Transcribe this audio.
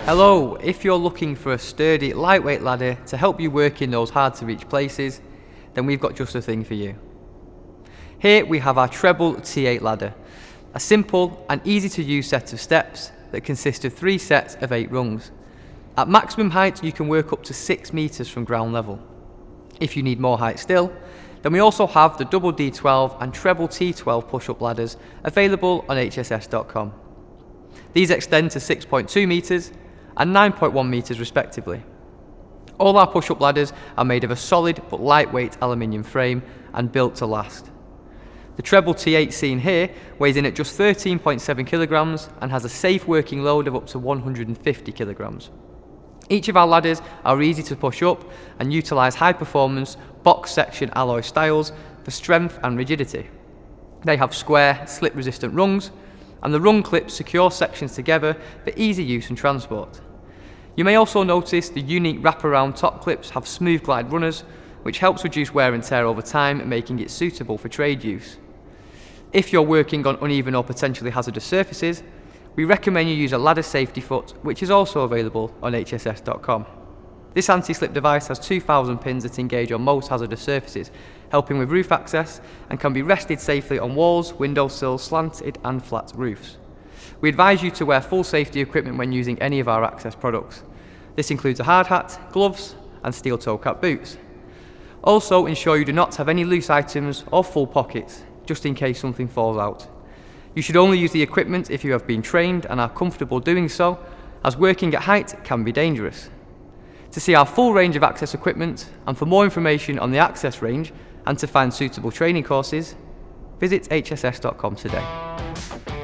Hello, if you're looking for a sturdy, lightweight ladder to help you work in those hard to reach places, then we've got just the thing for you. Here we have our Treble T8 ladder, a simple and easy to use set of steps that consist of 3 sets of 8 rungs. At maximum height you can work up to 6 meters from ground level. If you need more height still, then we also have the double D12 and treble T12 push-up ladders available on hss.com. These extend to 6.2 meters and 9.1 meters respectively. All our push-up ladders are made of a solid but lightweight aluminium frame and built to last. The Treble T8 seen here weighs in at just 13.7 kilograms and has a safe working load of up to 150 kilograms. Each of our ladders are easy to push up and utilise high performance box section alloy stiles for strength and rigidity. They have square, slip resistant rungs, and the rung clips secure sections together for easy use and transport. You may also notice the unique wraparound top clips have smooth glide runners, which helps reduce wear and tear over time, making it suitable for trade use. If you're working on uneven or potentially hazardous surfaces, we recommend you use a ladder safety foot, which is also available on hss.com. This anti-slip device has 2,000 pins that engage on most hazardous surfaces, helping with roof access, and can be rested safely on walls, windowsills, slanted and flat roofs. We advise you to wear full safety equipment when using any of our access products. This includes a hard hat, gloves and steel toe cap boots. Also ensure you do not have any loose items or full pockets, just in case something falls out. You should only use the equipment if you have been trained and are comfortable doing so, as working at height can be dangerous. To see our full range of access equipment and for more information on the access range and to find suitable training courses, visit hss.com today.